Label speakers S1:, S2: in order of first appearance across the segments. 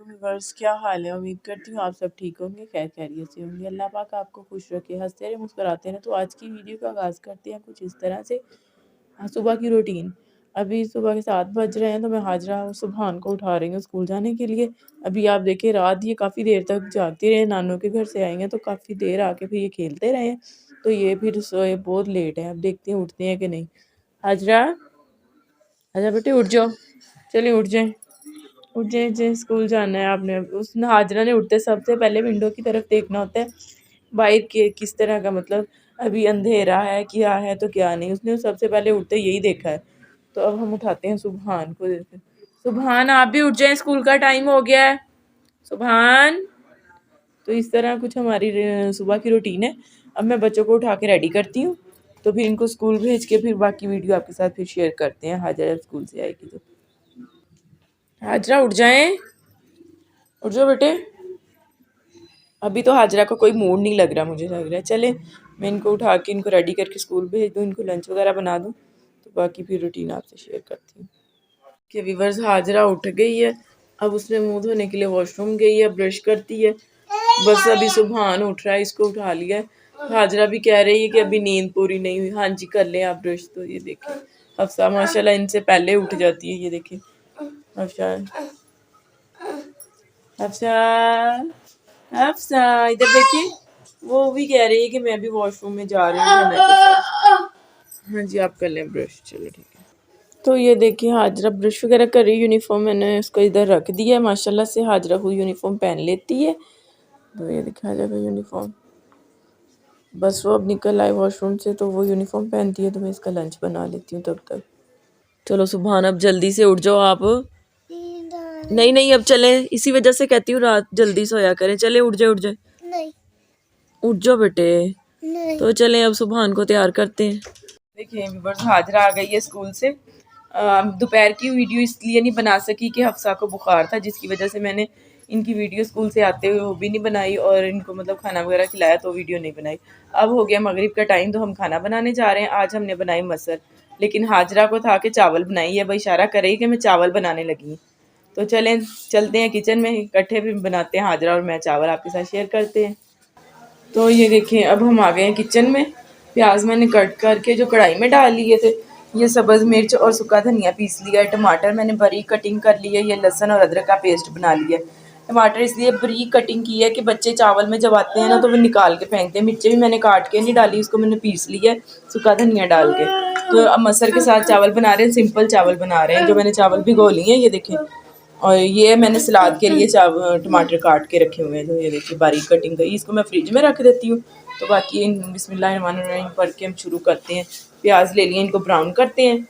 S1: Viewers, क्या हाल है। उम्मीद करती हूँ आप सब ठीक होंगे, खैर खैरियत से होंगे। अल्लाह पाक आपको खुश रखे, हंसते रहे, मुस्कुराते रहे। तो आज की वीडियो का आगाज़ करते हैं कुछ इस तरह से। सुबह की रूटीन। अभी सुबह के 7 बज रहे हैं तो मैं हाजरा और सुबहान को उठा रही हूँ स्कूल जाने के लिए। अभी आप देखिए रात ये काफ़ी देर तक जागती रहे, नानों के घर से आएंगे तो काफ़ी देर आके फिर ये खेलते रहे हैं, तो ये फिर सोए बहुत लेट है। अब देखते हैं उठते हैं कि नहीं। हाजरा, हाजरा बेटे उठ जाओ, चलिए उठ जाए, उठ जाए जाए, स्कूल जाना है आपने। उस हाजरा ने उठते सबसे पहले विंडो की तरफ देखना होता है, बाहर के किस तरह का मतलब अभी अंधेरा है क्या है तो क्या नहीं। उसने सबसे पहले उठते यही देखा है। तो अब हम उठाते हैं सुबहान को। सुबहान आप भी उठ जाए, स्कूल का टाइम हो गया है। सुबहान। तो इस तरह कुछ हमारी सुबह की रूटीन है। अब मैं बच्चों को उठा के रेडी करती हूँ, तो फिर इनको स्कूल भेज के फिर बाकी वीडियो आपके साथ फिर शेयर करते हैं। हाजरा जब स्कूल से आएगी तो। हाजरा उठ जाए, उठ जाओ बेटे। अभी तो हाजरा का कोई मूड नहीं लग रहा, मुझे लग रहा है। चले मैं इनको उठा के इनको रेडी करके स्कूल भेज दूँ, इनको लंच वगैरह बना दूँ, तो बाकी फिर रूटीन आपसे शेयर करती हूँ। कि व्यूअर्स, हाजरा उठ गई है। अब उसने मुंह धोने के लिए वॉशरूम गई है, ब्रश करती है। बस अभी सुबहान उठ रहा है, इसको उठा लिया है। हाजरा भी कह रही है कि अभी नींद पूरी नहीं हुई। हाँ जी, कर लें आप ब्रश। तो ये देखिए हफ्सा माशाल्लाह इनसे पहले उठ जाती है। ये देखिए हफ्सा, हफ्सा, हफ्सा इधर देखिए। वो भी कह रही है कि मैं भी वॉशरूम में जा रही हूँ। हाँ जी, आप कर लें ब्रश, चलो ठीक है। तो ये देखिए हाजरा ब्रश वगैरह कर रही। यूनिफॉर्म मैंने उसको इधर रख दिया है। माशाल्लाह से हाजरा को यूनिफॉर्म पहन लेती है। तो ये देखिए हाजरा का यूनिफॉर्म, बस वो अब निकल आए वॉशरूम से तो वो यूनिफॉर्म पहनती है। तो मैं इसका लंच बना लेती हूँ तब तक। चलो सुबहान, अब जल्दी से उठ जाओ आप। नहीं नहीं, अब चले, इसी वजह से कहती हूँ रात जल्दी सोया करें। चले उठ जाए, उठ जाए, उठ जाओ बेटे। तो चलें अब सुबहान को तैयार करते हैं। देखिए व्यूअर्स, हाजरा आ गई है स्कूल से। दोपहर की वीडियो इसलिए नहीं बना सकी कि हफ्सा को बुखार था, जिसकी वजह से मैंने इनकी वीडियो स्कूल से आते हुए वो भी नहीं बनाई, और इनको मतलब खाना वगैरह खिलाया तो वीडियो नहीं बनाई। अब हो गया मगरिब का टाइम, तो हम खाना बनाने जा रहे हैं। आज हमने बनाई मसर, लेकिन हाजरा को था कि चावल बनाई है। भाई इशारा करे कि मैं चावल बनाने लगी। तो चलें चलते हैं किचन में, इकट्ठे भी बनाते हैं, हाजरा और मैं चावल आपके साथ शेयर करते हैं। तो ये देखिए अब हम आ गए हैं किचन में। प्याज मैंने कट करके जो कढ़ाई में डाल लिए थे। ये सब्ज़ मिर्च और सूखा धनिया पीस लिया है। टमाटर मैंने बारीक कटिंग कर ली है। ये लहसुन और अदरक का पेस्ट बना लिया है। टमाटर इसलिए बारीक कटिंग की है कि बच्चे चावल में जब आते हैं ना तो वो निकाल के फेंकते हैं। मिर्चें भी मैंने काट के नहीं डाली, उसको मैंने पीस लिया है सूखा धनिया डाल के। तो अब मसर के साथ चावल बना रहे हैं, सिंपल चावल बना रहे हैं। जो मैंने चावल भिगो लिए हैं ये देखें। और ये मैंने सलाद के लिए टमाटर काट के रखे हुए हैं। जो ये देखिए बारीक कटिंग करी, इसको मैं फ्रिज में रख देती हूँ। तो बाकी बिस्मिल्लाहिर्रहमानिर्रहीम पढ़ के हम शुरू करते हैं। प्याज ले लिए, इनको ब्राउन करते हैं,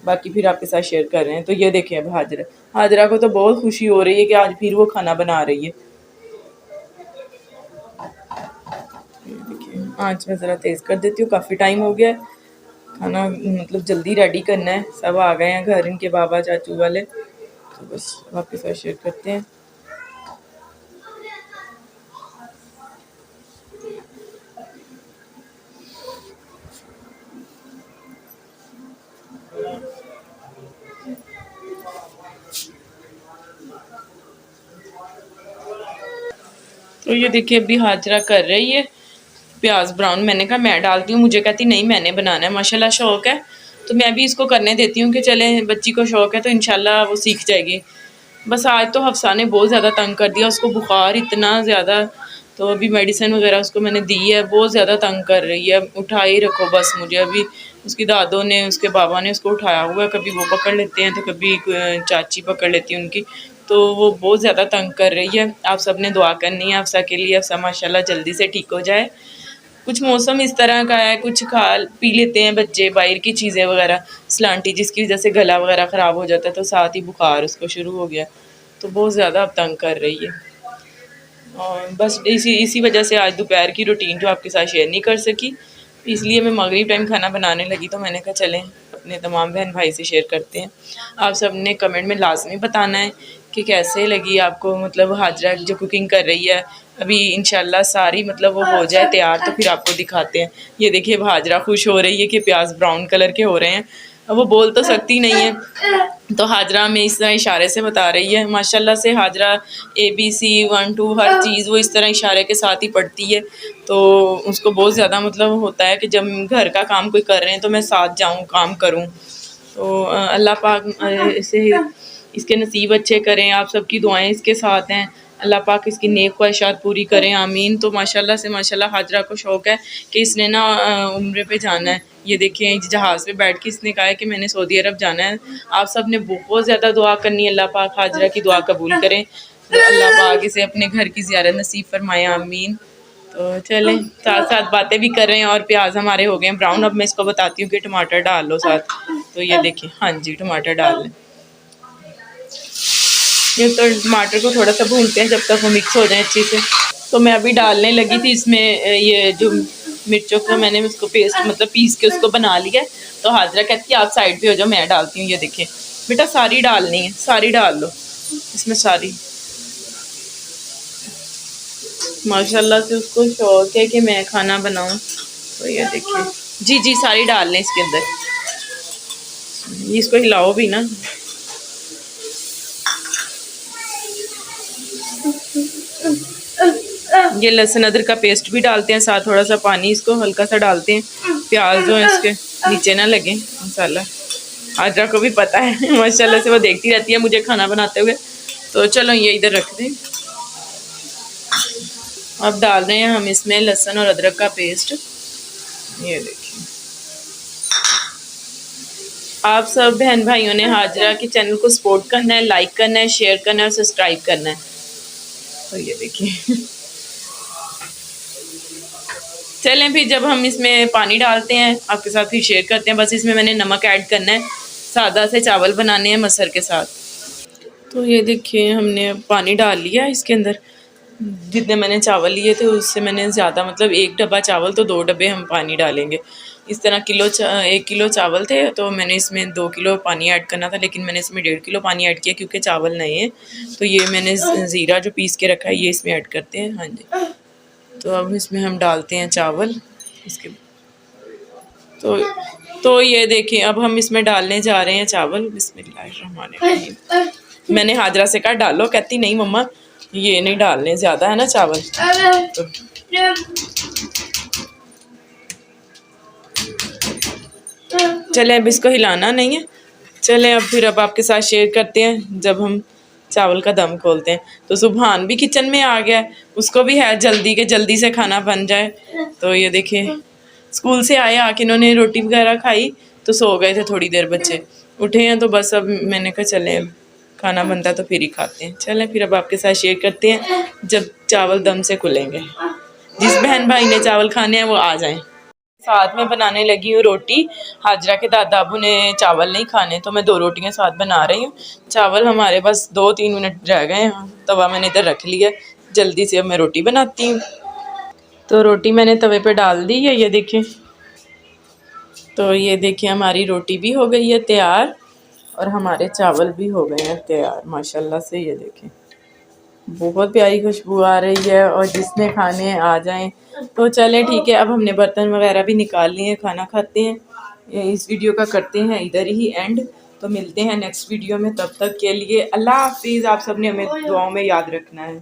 S1: बाकी फिर आपके साथ शेयर कर रहे हैं। तो ये देखें अब हाजरा, हाजरा को तो बहुत खुशी हो रही है कि आज फिर वो खाना बना रही है। देखिए आँच मैं ज़रा तेज़ कर देती हूँ, काफ़ी टाइम हो गया है। खाना मतलब जल्दी रेडी करना है। सब आ गए हैं घर, इनके बाबा चाचू वाले। तो बस आपके साथ शेयर करते हैं। तो ये देखिए अभी हाजरा कर रही है प्याज ब्राउन। मैंने कहा मैं डालती हूँ, मुझे कहती नहीं मैंने बनाना है। माशाल्लाह शौक है, तो मैं भी इसको करने देती हूँ कि चले बच्ची को शौक है तो इंशाल्लाह वो सीख जाएगी। बस आज तो हफ्सा ने बहुत ज़्यादा तंग कर दिया, उसको बुखार इतना ज़्यादा। तो अभी मेडिसिन वगैरह उसको मैंने दी है, बहुत ज़्यादा तंग कर रही है। उठा ही रखो बस मुझे। अभी उसकी दादों ने, उसके बाबा ने उसको उठाया हुआ है, कभी वो पकड़ लेते हैं तो कभी चाची पकड़ लेती है उनकी। तो वो बहुत ज़्यादा तंग कर रही है। आप सब ने दुआ करनी है अफसा के लिए, अफसा माशाल्लाह जल्दी से ठीक हो जाए। कुछ मौसम इस तरह का है, कुछ खा पी लेते हैं बच्चे बाहर की चीज़ें वगैरह सलांटी, जिसकी वजह से गला वगैरह ख़राब हो जाता है, तो साथ ही बुखार उसको शुरू हो गया। तो बहुत ज़्यादा अब तंग कर रही है। और बस इसी वजह से आज दोपहर की रूटीन जो आपके साथ शेयर नहीं कर सकी, इसलिए मैं मगरिब टाइम खाना बनाने लगी। तो मैंने कहा चलें अपने तमाम बहन भाई से शेयर करते हैं। आप सब ने कमेंट में लाजमी बताना है कि कैसे लगी आपको, मतलब हाजरा जो कुकिंग कर रही है। अभी इंशाल्लाह सारी मतलब वो हो जाए तैयार तो फिर आपको दिखाते हैं। ये देखिए हाजरा खुश हो रही है कि प्याज ब्राउन कलर के हो रहे हैं। अब वो बोल तो सकती नहीं है, तो हाजरा हमें इस तरह इशारे से बता रही है। माशाल्लाह से हाजरा ABC 1 2 हर चीज़ वो इस तरह इशारे के साथ ही पढ़ती है, तो उसको बहुत ज़्यादा मतलब होता है कि जब घर का काम कोई कर रहे हैं तो मैं साथ जाऊं, काम करूं। तो अल्लाह पाक इसे इसके नसीब अच्छे करें। आप सबकी दुआएं इसके साथ हैं, अल्लाह पाक इसकी नेक ख्वाहिशात पूरी करें, आमीन। तो माशाल्लाह से माशाल्लाह हाजरा को शौक़ है कि इसने ना उम्रे पे जाना है। ये देखिए जहाज़ पे बैठ के इसने कहा है कि मैंने सऊदी अरब जाना है। आप सब ने बहुत ज़्यादा दुआ करनी है, अल्लाह पाक हाजरा की दुआ कबूल करें, तो अल्लाह पाक इसे अपने घर की ज़ियारत नसीब फरमाए, आमीन। तो चलें, साथ साथ बातें भी कर रहे हैं। और प्याज हमारे हो गए हैं ब्राउन। अब मैं इसको बताती हूँ कि टमाटर डाल लो साथ। तो ये देखिए, हाँ जी, टमाटर डाल लें। ये तो टमाटर को थोड़ा सा भूनते हैं जब तक वो मिक्स हो जाए अच्छे से। तो मैं अभी डालने लगी थी इसमें ये जो मिर्चों को मैंने उसको पेस्ट मतलब पीस के उसको बना लिया। तो हाजरा कहती है आप साइड पे हो जाओ, मैं डालती हूँ। ये देखिए बेटा, सारी डालनी है, सारी डाल लो इसमें सारी। माशाल्लाह से उसको शौक है कि मैं खाना बनाऊं। तो ये देखिए, जी जी सारी डाल लें इसके अंदर। इसको हिलाओ भी ना। ये लहसुन अदरक का पेस्ट भी डालते हैं साथ, थोड़ा सा पानी इसको हल्का सा डालते हैं। प्याज जो है इसके नीचे ना लगे मसाला। हाजरा को भी पता है माशाल्लाह से, वो देखती रहती है मुझे खाना बनाते हुए। तो चलो ये इधर रख दें। अब डाल रहे हैं हम इसमें लहसुन और अदरक का पेस्ट। ये देखिए, आप सब बहन भाइयों ने हाजरा के चैनल को सपोर्ट करना है, लाइक करना है, शेयर करना है और सब्सक्राइब करना है। तो ये देखिए चलें फिर, जब हम इसमें पानी डालते हैं आपके साथ फिर शेयर करते हैं। बस इसमें मैंने नमक ऐड करना है, सादा से चावल बनाने हैं मसर के साथ। तो ये देखिए हमने पानी डाल लिया इसके अंदर। जितने मैंने चावल लिए थे उससे मैंने ज़्यादा मतलब 1 डब्बा चावल तो 2 डब्बे हम पानी डालेंगे। इस तरह 1 किलो चावल थे तो मैंने इसमें 2 किलो पानी ऐड करना था, लेकिन मैंने इसमें 1.5 किलो पानी ऐड किया क्योंकि चावल नए हैं। तो ये मैंने ज़ीरा जो पीस के रखा है ये इसमें ऐड करते हैं। हाँ जी, तो अब इसमें हम डालते हैं चावल इसके। तो ये देखिए अब हम इसमें डालने जा रहे हैं चावल। बिस्मिल्लाहिर्रहमानिर्रहीम। मैंने हाजरा से कहा डालो, कहती नहीं मम्मा ये नहीं डालने, ज़्यादा है ना चावल। तो चले अब इसको हिलाना नहीं है। चलें अब फिर अब आपके साथ शेयर करते हैं जब हम चावल का दम खोलते हैं। तो सुबहान भी किचन में आ गया, उसको भी है जल्दी के जल्दी से खाना बन जाए। तो ये देखिए स्कूल से आए, आके इन्होंने रोटी वगैरह खाई तो सो गए थे थोड़ी देर, बच्चे उठे हैं। तो बस अब मैंने कहा चलें खाना बनता तो फिर ही खाते हैं। चलें फिर अब आपके साथ शेयर करते हैं जब चावल दम से खुलेंगे। जिस बहन भाई ने चावल खाने हैं वो आ जाएं। साथ में बनाने लगी हूँ रोटी। हाजरा के दादा अबू ने चावल नहीं खाने तो मैं 2 रोटियां साथ बना रही हूँ। चावल हमारे बस 2-3 मिनट रह गए हैं, तवा मैंने इधर रख लिया, जल्दी से अब मैं रोटी बनाती हूँ। तो रोटी मैंने तवे पे डाल दी है, ये देखिए। तो ये देखिए हमारी रोटी भी हो गई है तैयार और हमारे चावल भी हो गए हैं तैयार माशाल्लाह से। ये देखें बहुत प्यारी खुशबू आ रही है और जिसने खाने हैं आ जाएं। तो चलें ठीक है, अब हमने बर्तन वगैरह भी निकाल लिए हैं, खाना खाते हैं। इस वीडियो का करते हैं इधर ही एंड। तो मिलते हैं नेक्स्ट वीडियो में, तब तक के लिए अल्लाह हाफिज़। आप सब ने हमें दुआओं में याद रखना है।